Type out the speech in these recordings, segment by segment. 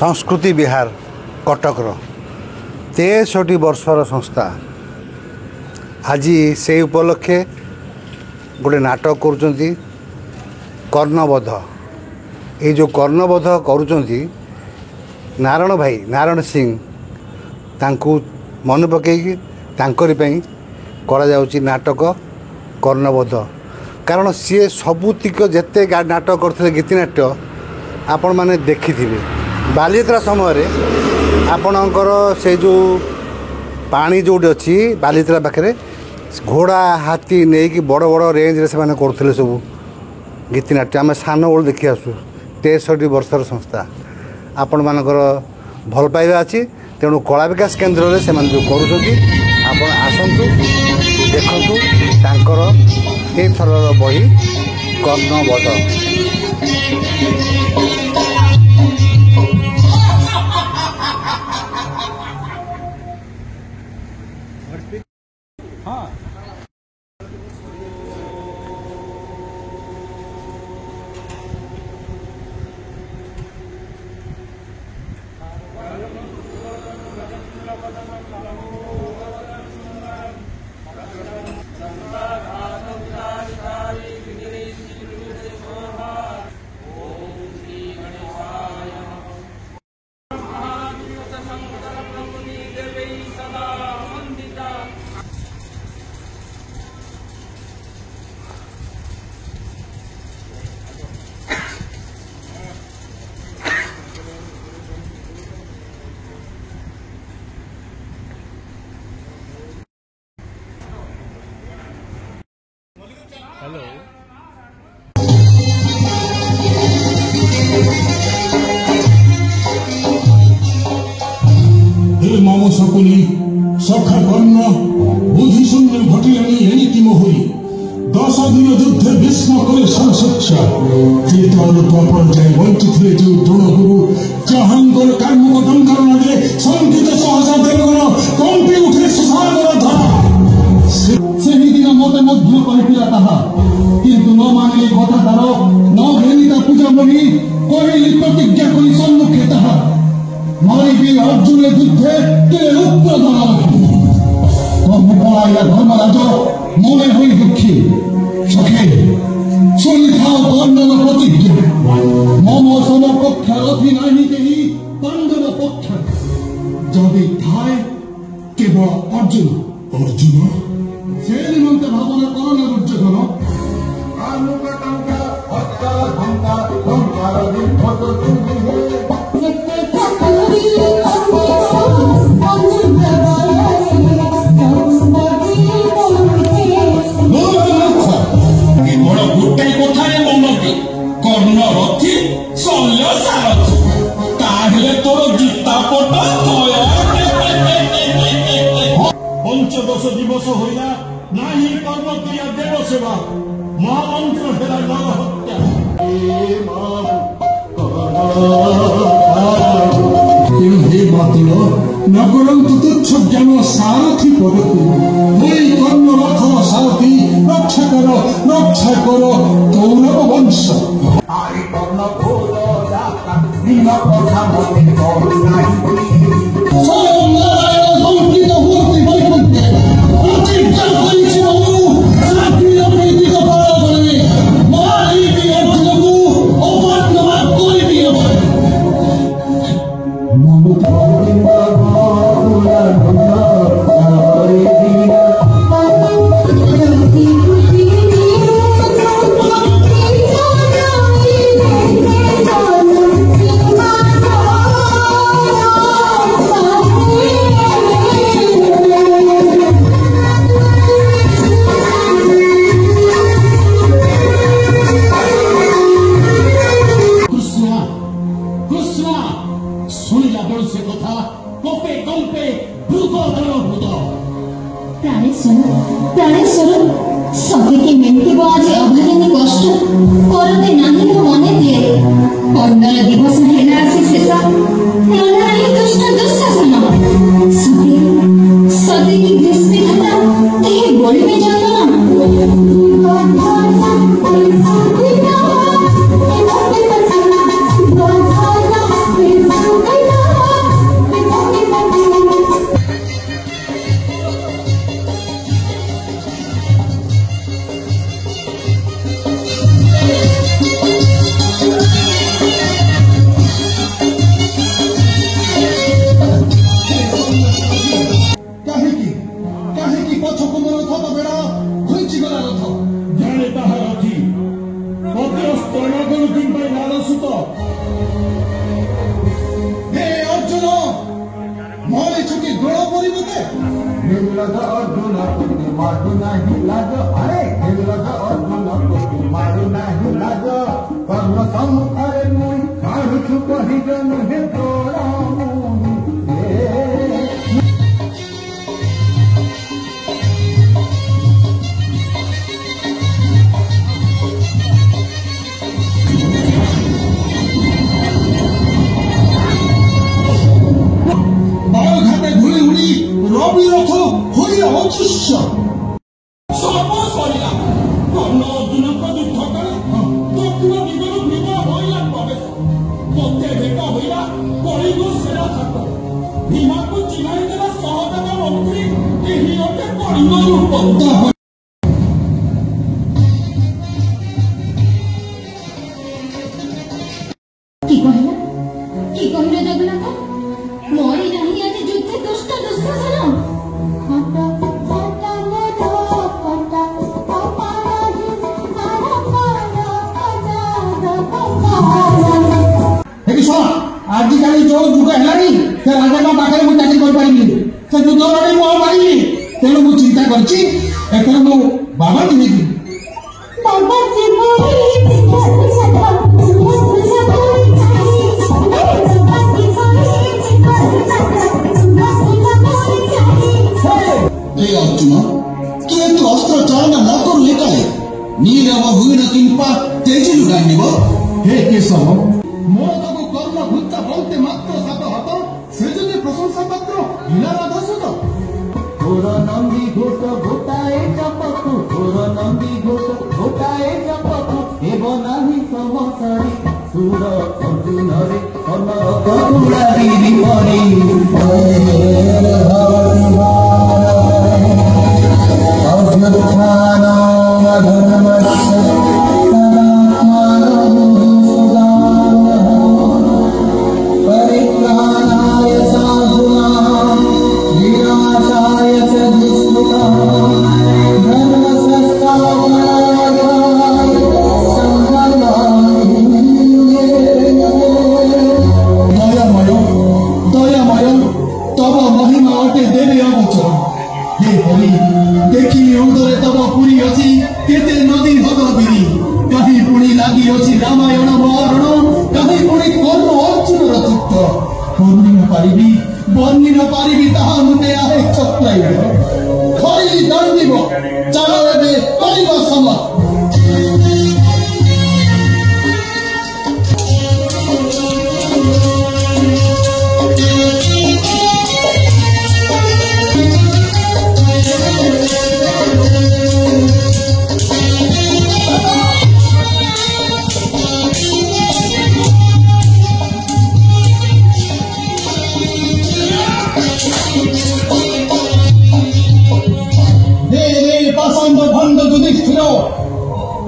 संस्कृति विहार कटकर 63 वर्षर संस्था आज से उपलक्षे गोटे नाटक करुँच कर्णबध। ये जो कर्णबध करुँच नारायण भाई नारायण सिंह तांकु मन पकईकि करा जाउची नाटक कर्णबध। कारण सी सबुतिक जिते नाटक करते गीतिनाट्य आपण मैंने देखि बालियात्रा समय आपणकर से जो पानी जोटी अच्छी बालियात्रा पाखे घोड़ा हाथी नहीं कि बड़ बड़ रेंज रे से करते सब गीतिनाट्य आम सान बेलू देखी आसू 63 वर्षर संस्था आपण मानकर भल पाइबा अच्छी तेणु कला विकास केन्द्र से जो कर आसतु देखु तांकर ए थर बही कर्णबध। हेलो हे मामो सकुनी सखा कर्ण बुद्धि शून्य घटियानी एणिति मोहरी 10 दिन युद्धे भीष्म करे संशिक्षा তীর্থর পর্যায়ে বঞ্চিত হয়ে যে দ্রোণগুরু জাহাঙ্গীর কার্মক দঙ্গার মাঝে সংকিত সহসা দেবগণ কম্পি উঠে সুসাগর ধরা সেদিন মতে মধ্য কল্পিলা তাহা কিন্তু ন মানিলে কথা তার ন ঘেনিতা পূজামণি করিলি প্রতিজ্ঞা করি সম্মুখে তাহা মারিবি অর্জুনের যুদ্ধে কে রুদ্র ধরাইলা ধর্মরাজ মনে হই দুঃখী সখে শুনি খাও কর্ণন প্রতিজ্ঞা মম সমকক্ষ রথি নাহি কেহি পাণ্ডব পক্ষ যদি থায় কেবল অর্জুন অর্জুন से निमंत भावना करना दुर्योधन आनुका टंका हत्या भंका संसार दिन भक्त तुमि जत्ते सकलरी केवल गोटे कथारे मनके कर्ण रथी शल्य सारथी ताहले तोर गीता पट पंचदश दिवस होइला नाही कर्म क्रिया देव सेवा महामंत्र हेला नर हत्या हे मातुल नगरंतु तुच्छ ज्ञान सारथी पदतु ओई कर्म रथ सारथी रक्षा करो कौरव वंश आरि कर्ण घोर जाता दिन कथा मते करू नाही सोम नारायण संकित मूर्ति वैकुंठे प्रतिज्ञा करिछि बाबू साथिया प्रीति को पार करबे मारी भी अर्जुनकु अवज्ञा करिबि ममता হে অর্জুন মরিছু কি দৃঢ় পরিবতে খেললগ অর্জুন কোটি মারু নাহি লাজ আরে খেললগ অর্জুন কোটি মারু নাহি লাজ কর্ম সম্মুখরে মুই কাঢ়ুছু কহিব নুহে তোর বালঘাটে ধুলি উড়ি রবি রথ হইয়া অদৃশ্য সর্বসরিয়া কর্ণ অর্জুনଙ୍କ যুদ্ধ কাଳେ ଦକ୍ଷିଣ ଦିଗରୁ ଭୀମ ହଇଲା ପ୍ରବେଶ ମୋତେ ଭେଟ ହଇଲା କଳିଙ୍ଗ ସେନା ଛାତ ଭୀମାକୁ ଚିହ୍ନାଇ ଦେଲା ସହଦେବ ମନ୍ତ୍ରୀ ଏହି ଅଟେ କଳିଙ୍ଗ ରୂପ কি কহিল জগন্নাথ মরি নাহি আজ যুদ্ধে দুষ্ট দুঃশাসন ଆଜିକାଲି ଯୋଉ ଯୁଗ ହେଲାଣି ସେ ରାଜାଙ୍କ ପାଖରେ ମୁଁ ଚାକିରି କରିପାରିନି ସେ ଯୁଦ୍ଧ ଲଢ଼େଇ ମୁଁ ପାରିନି ତେଣୁ ମୁଁ ଚିନ୍ତା କରିଛି ଏଥର ମୁଁ ବାବା ନେଇଯିବି ଅର୍ଜୁନ କିଏ ତୁ ଅସ୍ତ୍ର ଚାଳନା ନ କରୁ ଏକାଳେ ନୀରବ ହୁଇନ କିମ୍ପା ତେଜି ଲୁଗାଇବ ହେ କେଶବ ମୋ ତାକୁ କର୍ମ ଭୂତ ବନ୍ତେ ମାତ୍ର ସାତ ହାତ ସେ ଯଦି ପ୍ରଶଂସା ପାତ୍ର ହୀରାରାଧା ସୁତ তোর নন্দী ঘোষ গোটাଏ জপকু তোর নন্দী ঘোষ গোটাଏ জপকু এব নাহি সমসারি সুর অর্জুনরে অনর করুণা দিদি পরি परित्राणाय साधूनां विनाशाय च दुष्कृतां धर्म संस्थापनाय संकल्पामि দয়াময় তব মহিমা অটে দেবে অবচর হে হরি দেখি অন্তরে তব পুরী অছি কেতে নদী হদ বিরি কাহি পুଣି লাগি অছি রামায়ণ মহারণ কাহি পুଣି কর্ম অর্জুনর চিত্ত ବର୍ଣ୍ଣି ନ ପାରିବି ତାହା ମୋତେ ଆହେ ଚକ୍ରାଇ ଖଇଲି ଦଣ୍ଡିବ ଚାଲ ଏବେ କରିବା ସମାପ୍ତ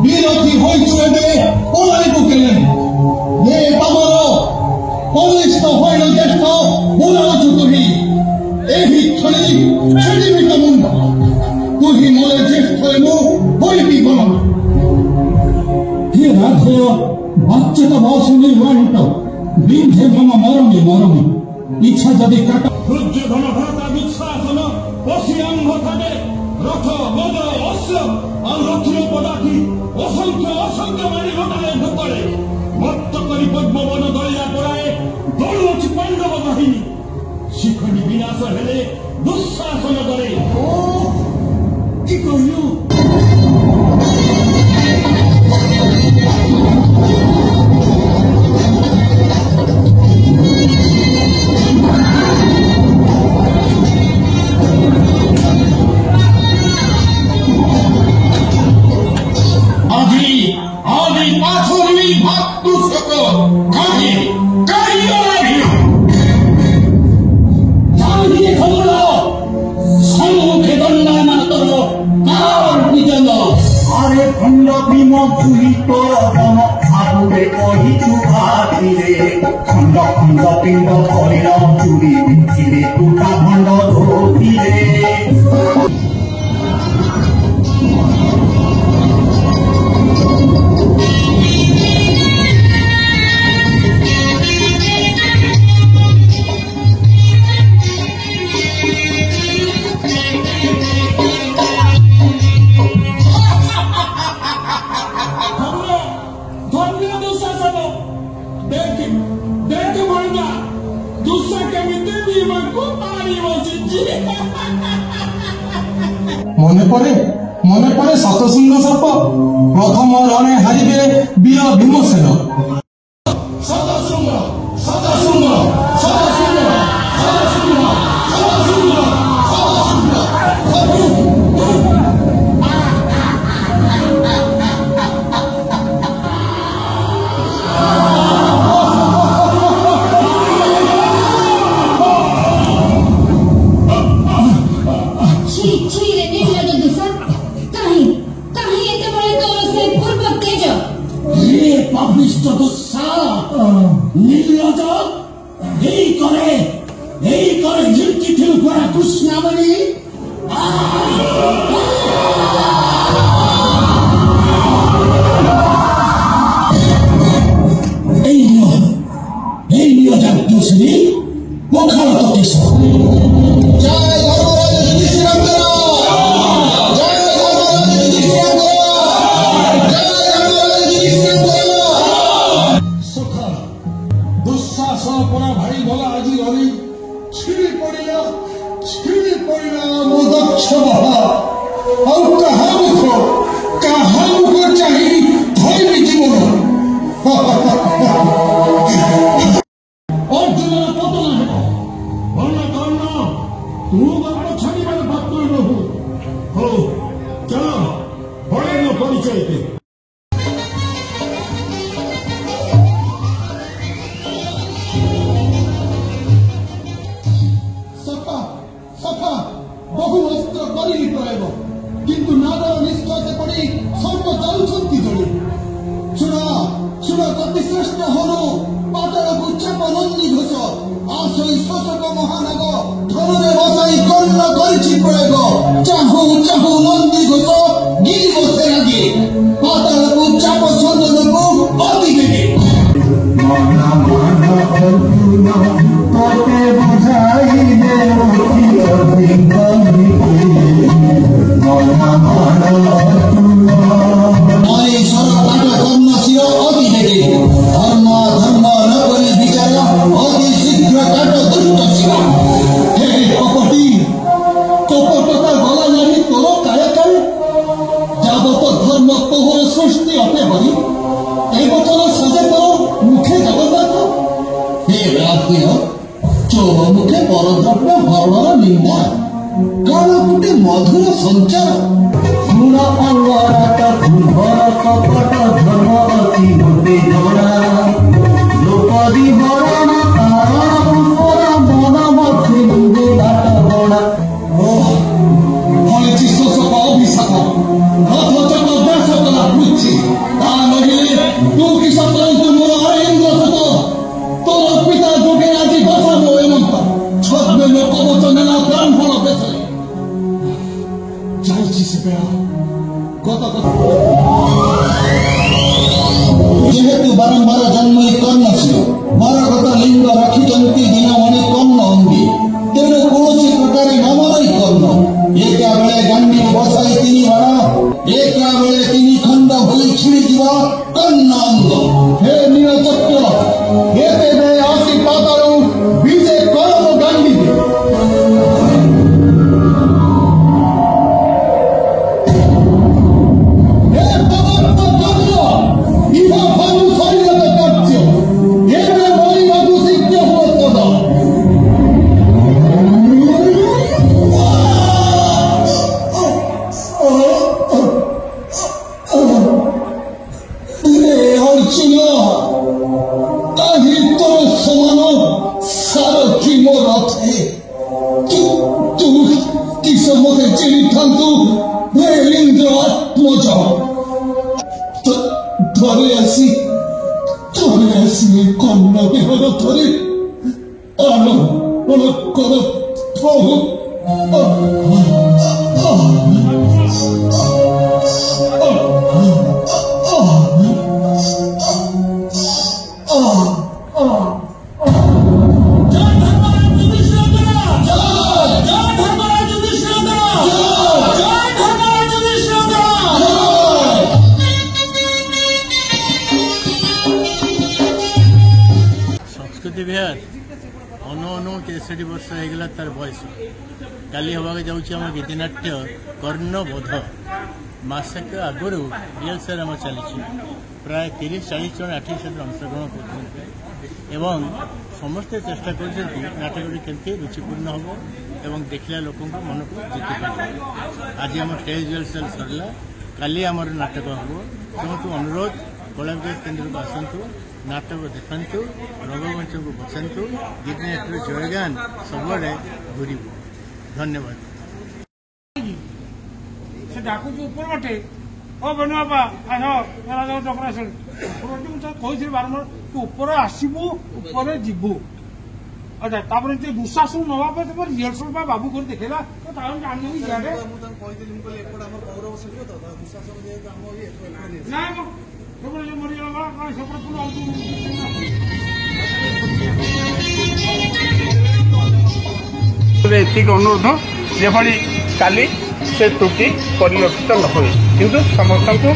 বিরোধী হইতে পৌরাণিক গেলেন হে পামর কনিষ্ঠ হইল জ্যেষ্ঠ পুরাণ তুহি এই ক্ষণে ছেড়িবিত মুন্ড তুহি মলে জ্যেষ্ঠ এমু হইবি গণ হে রাধেয় বাচ্চাত বস নির্বাণিত বিন্ধে মম মরমে মরমে ইচ্ছা যদি কাটা দুর্যোধন ভ্রাতা দুঃশাসন পশিয়াঙ্গ থাকে রথ গজ অশ্ব আর রথীয় পদার্থী অসংখ্য অসংখ্য মানি ঘটালে ঢোকলে মত্ত করি পদ্মবন দলিয়া পড়ায় দৌড়ুছি পাণ্ডব বাহিনী শিখনি বিনাশ হেলে দুঃশাসন করে ও কি কহিল খণ্ড খণ্ড পিণ্ড শরীর চুরি বিচ্ছিরে টুটা খণ্ড ধরিলে ଧନ୍ୟ ଦୁଃଶାସନ ଦେଖ ଦେଖ ବଳିଲା ଦୁଃଶା କେମିତି ଭୀମକୁ ମାରି ବସିଛି। ମନେ ପଡେ ଶତଶୃଙ୍ଗ ସର୍ପ ପ୍ରଥମ ରଣେ ହାରିବେ ବୀର ଭୀମସେନ। ଶତଶୃଙ୍ଗ ଶତଶୃଙ୍ଗ ଶତଶୃଙ୍ଗ ଶତଶୃଙ୍ଗ ଶତଶୃଙ୍ଗ কৃষ্ণামণি এই নিয়ে যাত্রী ওখানত জয় ধর্মরাজ যুধিষ্ঠির জয় ধর্মরাজ যুধিষ্ঠির সখা দুঃশাসন পরা ভাই বলা আজি হরি ছিঁড়ি পড়িলা মোদক্ষ মহা ଆଉ କାହା ମୁଖ ଚାହିଁ ଧରିବି ଜୀବନ। ଅର୍ଜୁନର ପତନ ହେବ କର୍ଣ୍ଣ କର୍ଣ୍ଣ ତୁ ଗପ ଛାଡ଼ିବାର ପାତ୍ର ନହୁ। ହଉ ଚାଲ ବଳେନ ପରିଚୟ ଦେ। বহু অস্ত্র କରିଲି ପ୍ରୟୋଗ କିନ୍ତୁ ନାଦର ନିଶ୍ୱାସ ପଡ଼ି ସର୍ବ ଯାଉଛନ୍ତି ଜଣେ। ଶୁଣ କତିଶ୍ରେଷ୍ଠ ହନୁ ପାତାଳକୁ ଚାପ ନନ୍ଦୀ ଘୋଷ ଆସଇ ଶୋଷକ ମହାନାଗ ଧନରେ ବସାଇ କର୍ଣ୍ଣ କରିଛି ପ୍ରୟୋଗ। ଚାହୁଁ ଚାହୁଁ ନନ୍ଦୀ ଘୋଷ ଗିରି ବସେ ଲାଗେ ପାତାଳକୁ ଚାପ ସଦନକୁ ଅତି ବେগে। ତତେ ବୁଝାଇଲେ সৃষ্টি অপে বলি এই বছর সাজে তোর মুখে জগন্নাথ হে রাধিও চোর মুখে পরদ্রব্য ভরণর নিন্দা কাল ফুটে মধুর সঞ্চার গুণ অঙ্গরাটা ধুধর কপট ধর্ম অতি হতে জোড়া লোকদি বরণ কারণ পুষ্পরা মন মধ্যে নিজে বাট বড়া হয়েছি শোষক অভিশাপ রথ চক্র ব্যাস করা বুঝছি তা নহিলে তু কি সতন্তু মোর আইন্দ্র সুত তোর পিতা যুগে আজি বসানো এমন্ত ছদ্মে কবচ নেলা ব্রাহ্মণ বেশে যাইছি সে কত যেহেতু বারম্বার জন্মই কর্ণ ছিল বরগত লিঙ্গ রাখিଛନ୍ତି দিনমণি কর্ণ অঙ্গী ତେଣୁ କୌଣସି ପ୍ରକାରେ ନାମରଇ କର୍ଣ୍ଣ ଏକା ବେଳେ ଗାଣ୍ଡି ବସାଇ ତିନି ବାଣ ଏକା ବେଳେ ତିନି ଖଣ୍ଡ ହୋଇ ଛିଡ଼ିଯିବ କର୍ଣ୍ଣ ଅଙ୍ଗ। ହେ ନୀଳଚକ୍ର ଏତେବେଳେ ଆସି ପାତାଳୁ ବିଜେ କର୍ମ ଗାଣ୍ଡିବେ। ହେ ପଦାର୍ଥ କର୍ଣ୍ଣ ଇହା ଭାବୁ ଶରୀରତ କାର୍ଯ୍ୟ ଏବେ ମରିବାକୁ ଶୀଘ୍ର ହୁଅ ସଦା। ধরে আসি কর্ণ বিহর ধরে আলো কর প্রভু। ସରସ୍ୱତୀ ବିହାର ଅନୁ ଅନୁ 63 ବର୍ଷ ହେଇଗଲା ତାର ବୟସ। କାଲି ହେବାକୁ ଯାଉଛି ଆମ ଗୀତିନାଟ୍ୟ କର୍ଣ୍ଣବୋଧ। ମାସକ ଆଗରୁ ରିହର୍ସାଲ ଆମର ଚାଲିଛି। ପ୍ରାୟ 30-40 ଜଣ ଆର୍ଟିଷ୍ଟ ଅଂଶଗ୍ରହଣ କରୁଛନ୍ତି ଏବଂ ସମସ୍ତେ ଚେଷ୍ଟା କରୁଛନ୍ତି ନାଟକଟି କେମିତି ରୁଚିପୂର୍ଣ୍ଣ ହେବ ଏବଂ ଦେଖିଲା ଲୋକଙ୍କ ମନକୁ ଜିତିପାରିବ। ଆଜି ଆମ ଷ୍ଟେଜ୍ ରିହର୍ସାଲ ସରିଲା। କାଲି ଆମର ନାଟକ ହେବ। ସମସ୍ତଙ୍କୁ ଅନୁରୋଧ କଳାବିକାଶ କେନ୍ଦ୍ରକୁ ଆସନ୍ତୁ, ନାଟକ ଦେଖନ୍ତୁ, ରଙ୍ଗମଞ୍ଚକୁ ବସାନ୍ତୁ। ଗୀତିନାଟ୍ୟର ଜୟଗାନ ସବୁଆଡ଼େ ଘୁରିବ। ଧନ୍ୟବାଦ। ସେ ଡାକୁଛି ଉପର ଗୋଟେ ଓ ବେଣୁ ବାପା ଆସ ରାଜାକୁ ଡକରା ଶୁଣି ଉପରଟି ମୁଁ କହିଥିଲି ବାରମ୍ବାର ତୁ ଉପରେ ଆସିବୁ ଉପରେ ଯିବୁ। ଆଚ୍ଛା ତାପରେ ଯେ ଦୁଃଶାସନ ନେବା ପାଇଁ ତମର ରିହର୍ସଲ ପାଇଁ ବାବୁ କରି ଦେଖେଇଲା ତ ତାହେଲେ ଜାଣିବୁ ଇଆଡେ ନାଇଁ ମ ସେପଟେ ଯୋଉ ମରିଗଲା କାଳେ ସେପଟେ ପୁଣି ଏତିକି ଅନୁରୋଧ ଯେଭଳି କାଲି ସେ ତ୍ରୁଟି ପରିଲକ୍ଷିତ ନ ହୁଏ, କିନ୍ତୁ ସମସ୍ତଙ୍କୁ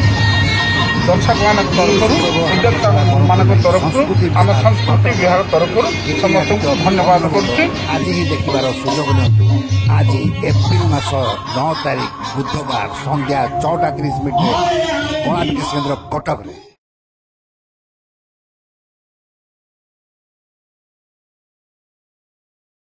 ଦର୍ଶକମାନଙ୍କ ତରଫରୁ ନିର୍ଦ୍ଦେଶକମାନଙ୍କ ତରଫରୁ ଆମ ସଂସ୍କୃତି ବିଭାଗ ତରଫରୁ ସମସ୍ତଙ୍କୁ ଧନ୍ୟବାଦ କରୁଛି। ଆଜି ହିଁ ଦେଖିବାର ସୁଯୋଗ ନିଅନ୍ତୁ। ଆଜି ଏପ୍ରିଲ ମାସ 9 ତାରିଖ ବୁଧବାର ସନ୍ଧ୍ୟା 6ଟା 30 ମିନିଟ୍ରେ କଳାବିକାଶ କେନ୍ଦ୍ର କଟକରେ।